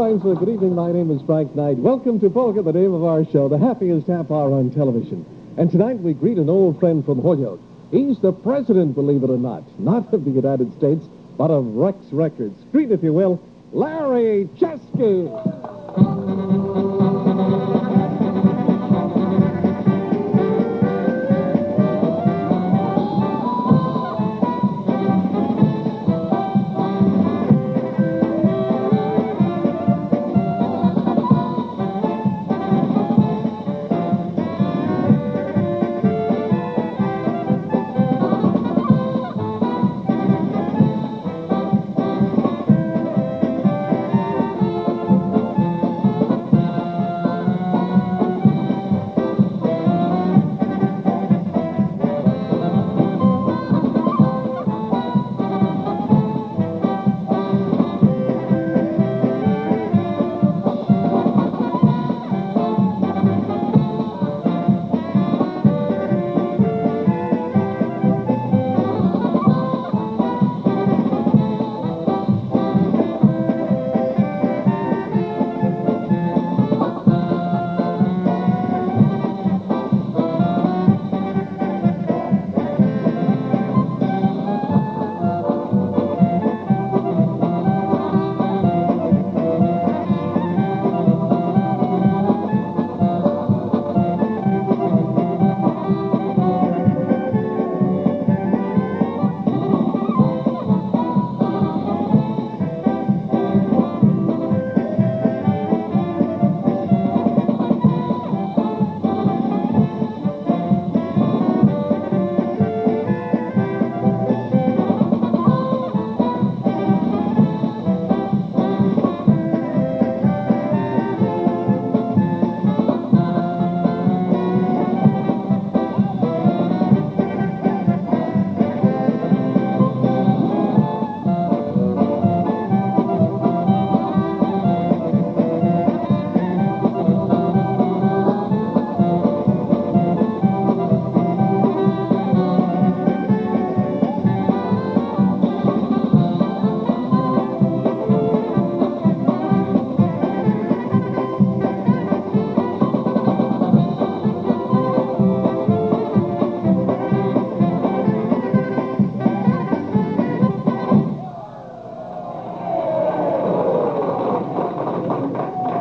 Fine, sir. Good evening. My name is Frank Knight. Welcome to Polka, the name of our show, the happiest half hour on television. And tonight we greet an old friend from Holyoke. He's the president, believe it or not of the United States, but of Rex Records. Greet, if you will, Larry Chesky.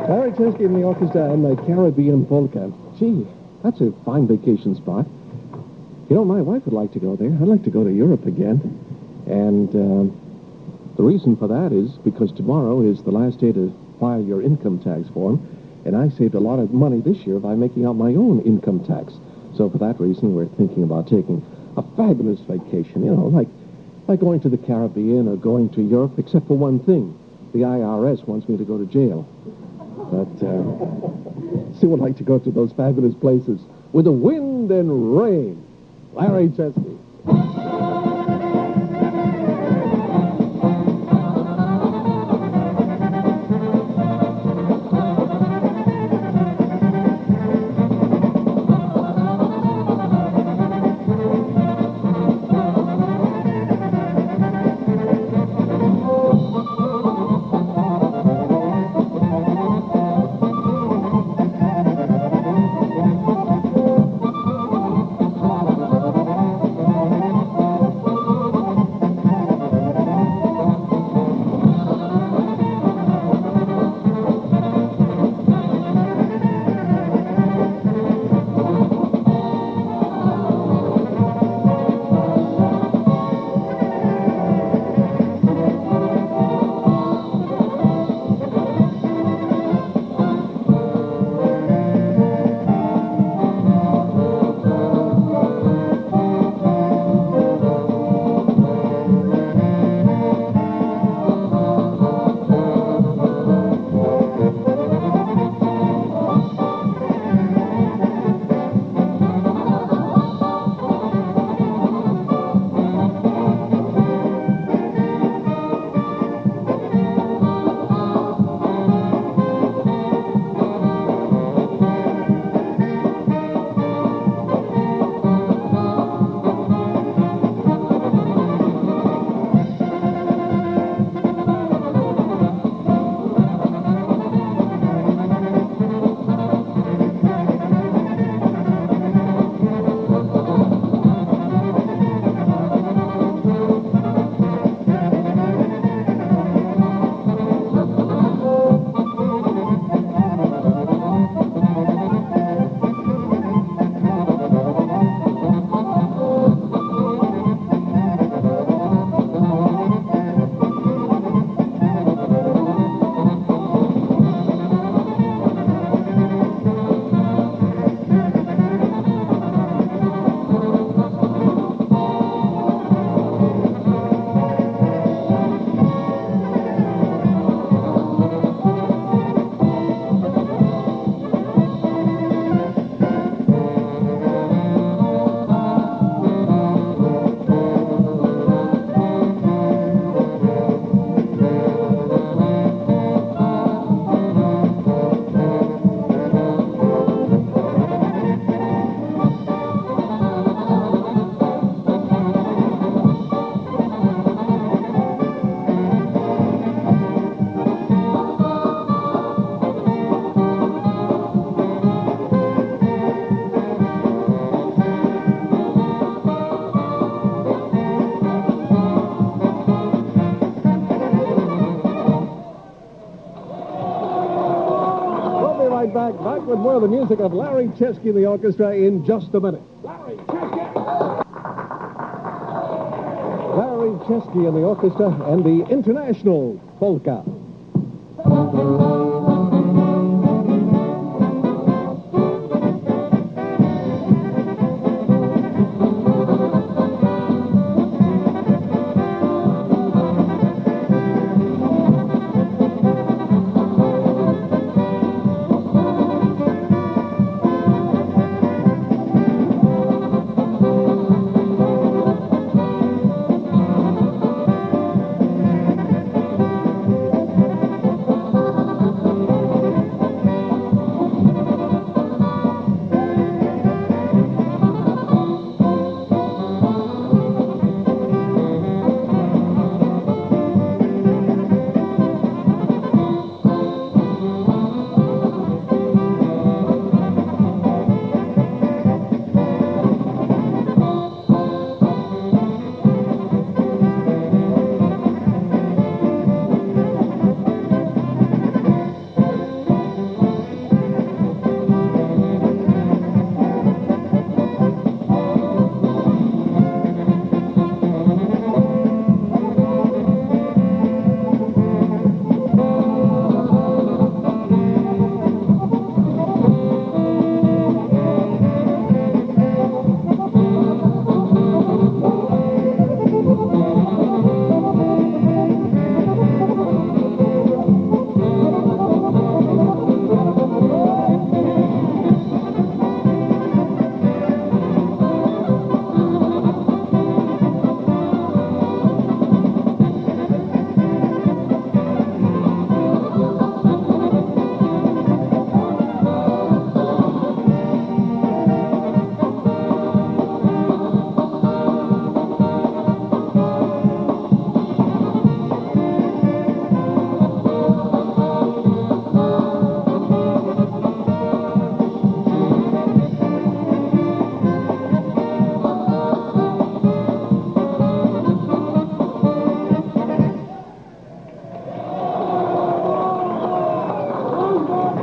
Larry Chesky in the orchestra and the Caribbean Polka. Gee, that's a fine vacation spot. You know, my wife would like to go there. I'd like to go to Europe again. And the reason for that is because tomorrow is the last day to file your income tax form. And I saved a lot of money this year by making out my own income tax. So for that reason, we're thinking about taking a fabulous vacation, you know, like going to the Caribbean or going to Europe, except for one thing. The IRS wants me to go to jail. But Sue would like to go to those fabulous places with the wind and rain. Larry Chesky. more of the music of Larry Chesky and the orchestra in just a minute. Larry Chesky! Larry Chesky and the orchestra and the International Polka.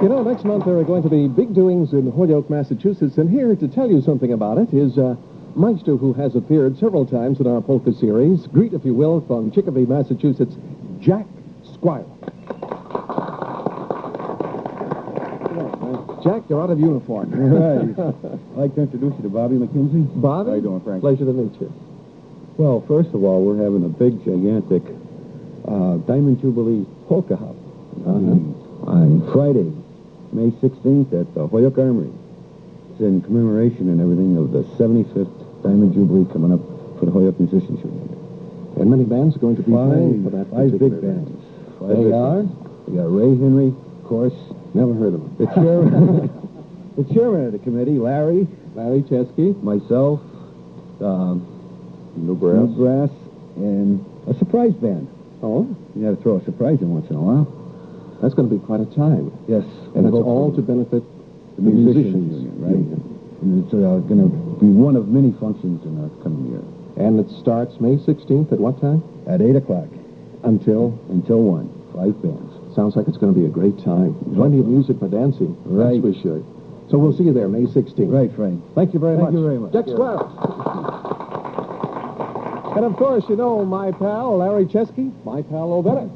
You know, next month there are going to be big doings in Holyoke, Massachusetts, and here to tell you something about it is Meister, who has appeared several times in our polka series. Greet, if you will, from Chicopee, Massachusetts, Jack Squire. Jack, you're out of uniform. Right. I'd like to introduce you to Bobby McKenzie. Bobby? How you doing, Frank? Pleasure to meet you. Well, first of all, we're having a big, gigantic Diamond Jubilee Polka Hop on Friday, May 16th at the Holyoke Armory. It's in commemoration and everything of the 75th Diamond Jubilee coming up for the Holyoke Musicians Union. And many bands are going to be playing for that Five big particular bands. event. They are? We got Ray Henry, of course. Never heard of them. The chairman, the chairman of the committee, Larry Chesky. myself, New Brass, and a surprise band. Oh, You got to throw a surprise in once in a while. that's going to be quite a time. Yes. And it's all to benefit the the musicians musicians. union, right? And it's going to be one of many functions in the coming year. And it starts May 16th at what time? At 8 o'clock Until? until 1. 5 bands. Sounds like it's going to be a great time. Plenty of music for dancing. Right. That's for sure. So we'll see you there May 16th. Right, Frank. Thank you very much. Thank you very much. Jack Squire. And of course, you know my pal, Larry Chesky, my pal O'Bennett.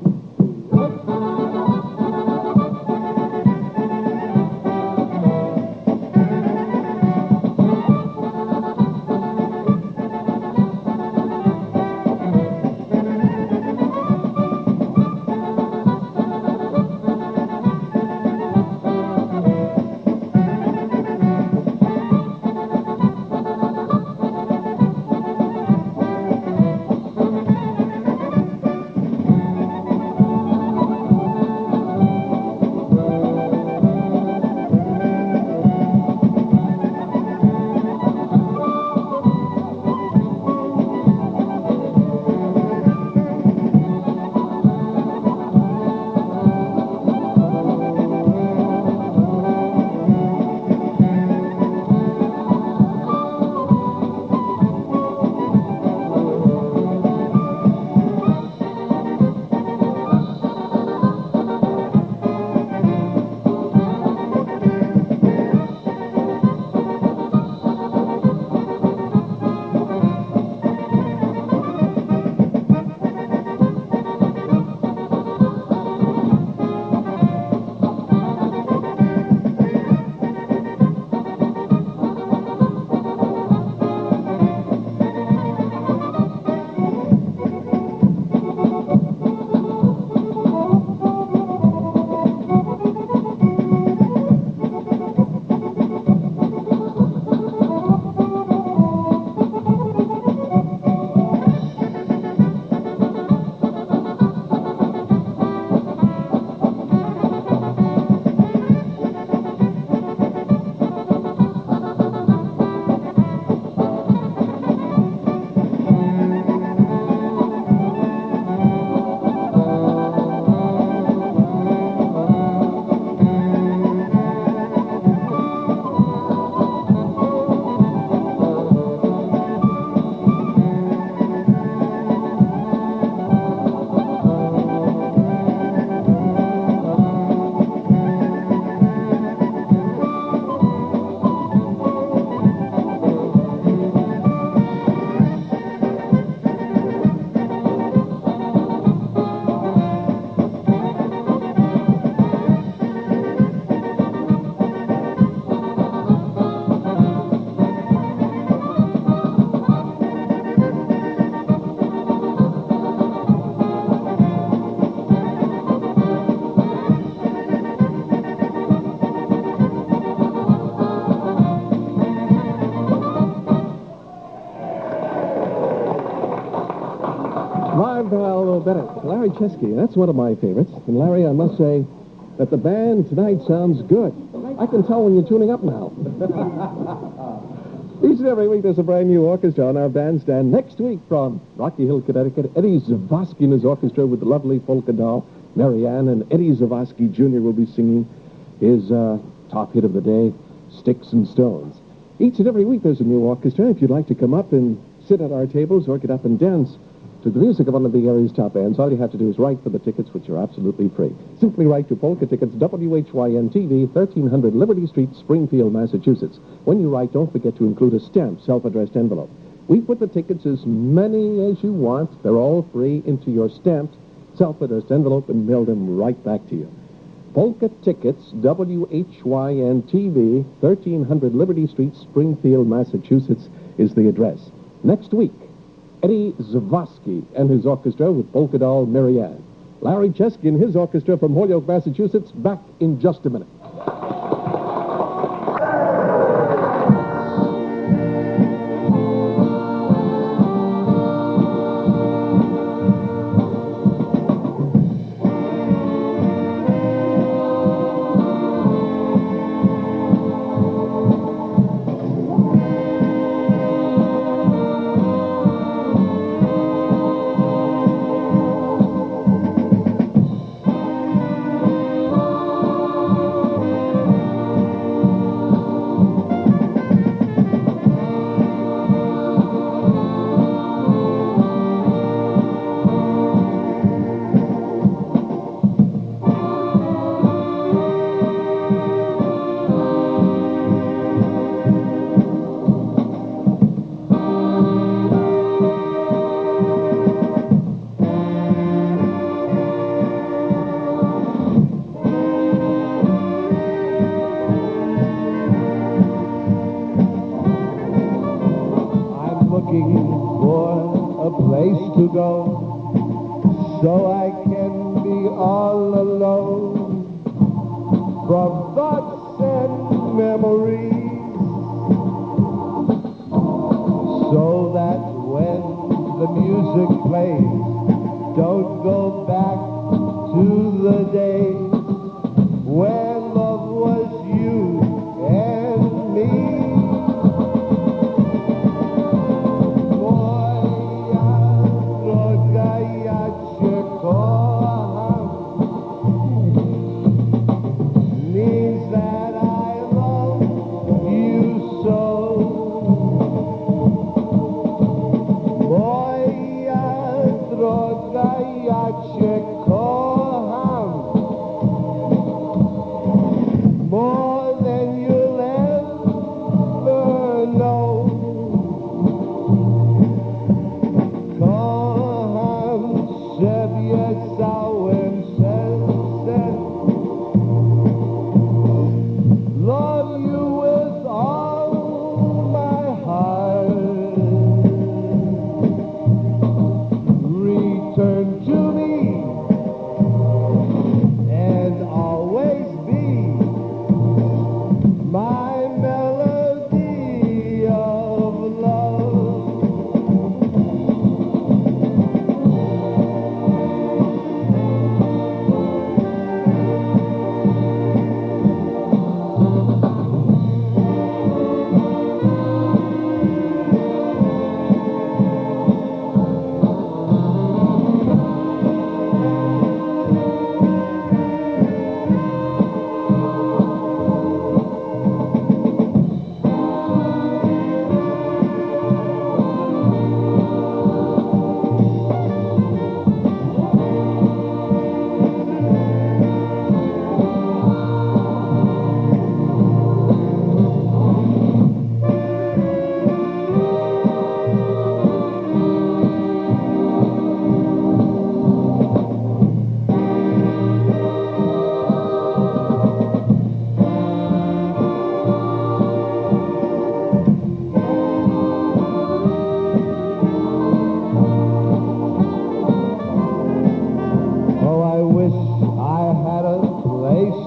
bet it. Larry Chesky, that's one of my favorites. And Larry, I must say that the band tonight sounds good. I can tell when you're tuning up now. Each and every week there's a brand new orchestra on our bandstand. Next week from Rocky Hill, Connecticut, Eddie Zavosky and his orchestra with the lovely polka doll, Marianne, and Eddie Zavosky Jr. will be singing his top hit of the day, Sticks and Stones. Each and every week there's a new orchestra. If you'd like to come up and sit at our tables or get up and dance to the music of one of the area's top bands, all you have to do is write for the tickets, which are absolutely free. Simply write to Polka Tickets, WHYN-TV, 1300 Liberty Street, Springfield, Massachusetts. When you write, don't forget to include a stamped, self-addressed envelope. We put the tickets, as many as you want, they're all free, into your stamped, self-addressed envelope and mail them right back to you. Polka Tickets, WHYN-TV, 1300 Liberty Street, Springfield, Massachusetts, is the address. Next week, Eddie Zavosky and his orchestra with polka doll Marianne. Larry Chesky and his orchestra from Holyoke, Massachusetts, back in just a minute. To go, so I can be all alone from thoughts and memories, so that when the music plays, don't go back to the days when love was you and me.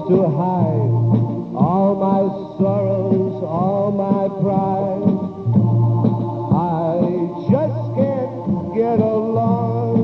To hide all my sorrows, all my pride. I just can't get along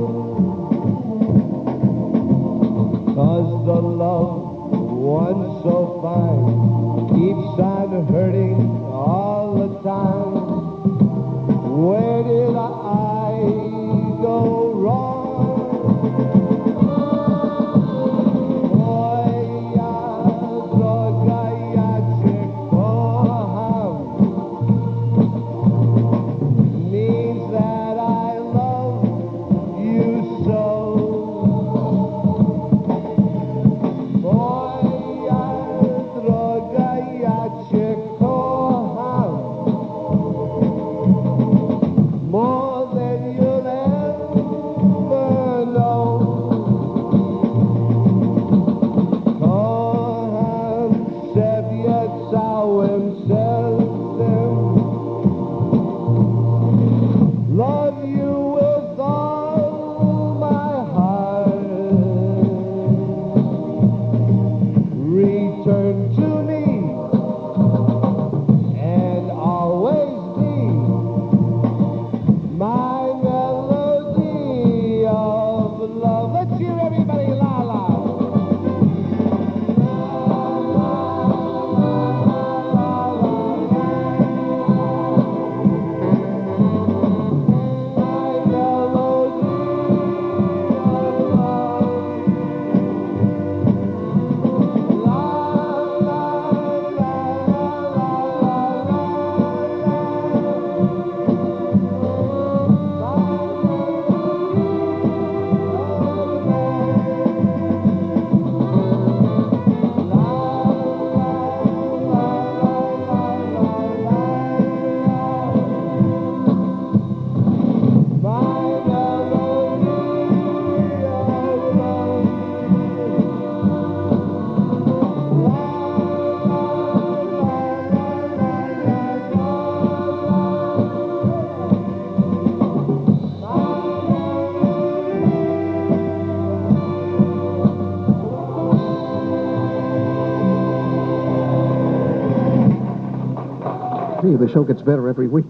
the show gets better every week.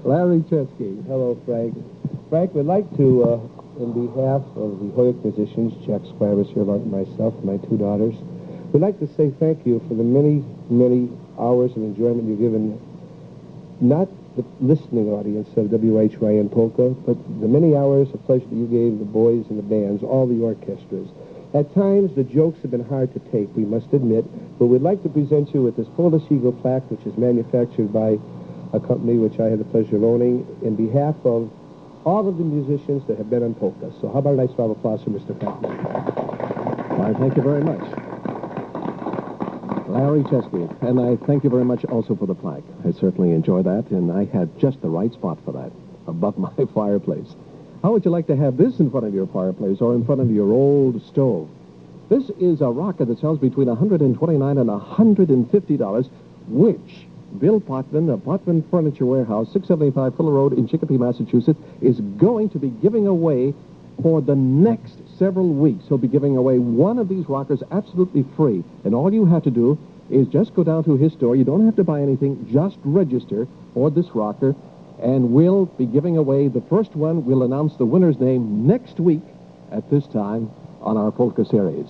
Larry Chesky. Hello, Frank. Frank, we'd like to, in behalf of the Hoyok musicians, Jack Squires here, myself, and my two daughters, we'd like to say thank you for the many, many hours of enjoyment you've given, not the listening audience of WHYN Polka, but the many hours of pleasure that you gave the boys and the bands, all the orchestras. At times, the jokes have been hard to take, we must admit, but we'd like to present you with this Polish Eagle plaque, which is manufactured by a company which I had the pleasure of owning, in behalf of all of the musicians that have been on Polka. So how about a nice round of applause for Mr. Frank? Why, thank you very much. Larry Chesky, and I thank you very much also for the plaque. I certainly enjoy that, and I had just the right spot for that, above my fireplace. How would you like to have this in front of your fireplace or in front of your old stove? This is a rocker that sells between $129 and $150, which Bill Potman of Potman Furniture Warehouse, 675 Fuller Road in Chicopee, Massachusetts, is going to be giving away for the next several weeks. He'll be giving away one of these rockers absolutely free. And all you have to do is just go down to his store. You don't have to buy anything. Just register for this rocker. And we'll be giving away the first one. We'll announce the winner's name next week at this time on our Polka series.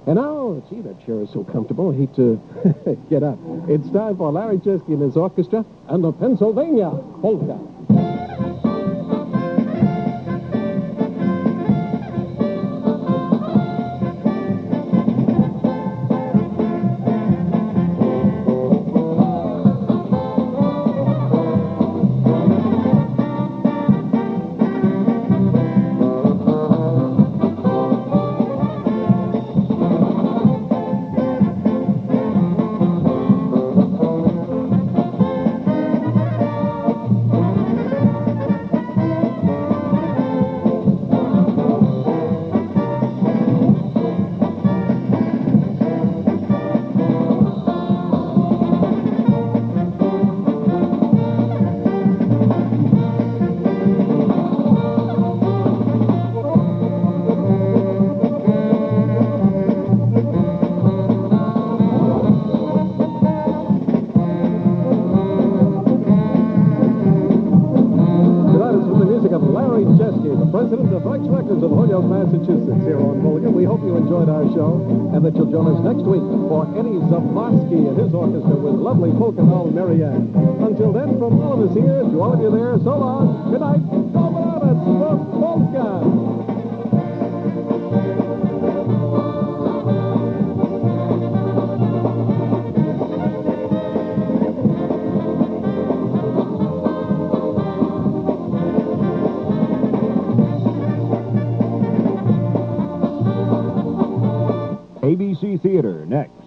And now, gee, that chair is so comfortable, I hate to get up. It's time for Larry Chesky and his orchestra and the Pennsylvania Polka. President of Rex Records of Holyoke, Massachusetts, here on Polka. We hope you enjoyed our show and that you'll join us next week for Eddie Zablarski and his orchestra with lovely Polka doll Marianne. Until then, from all of us here, to all of you there, so long. Good night. Go on, it's the Polka. ABC Theater next.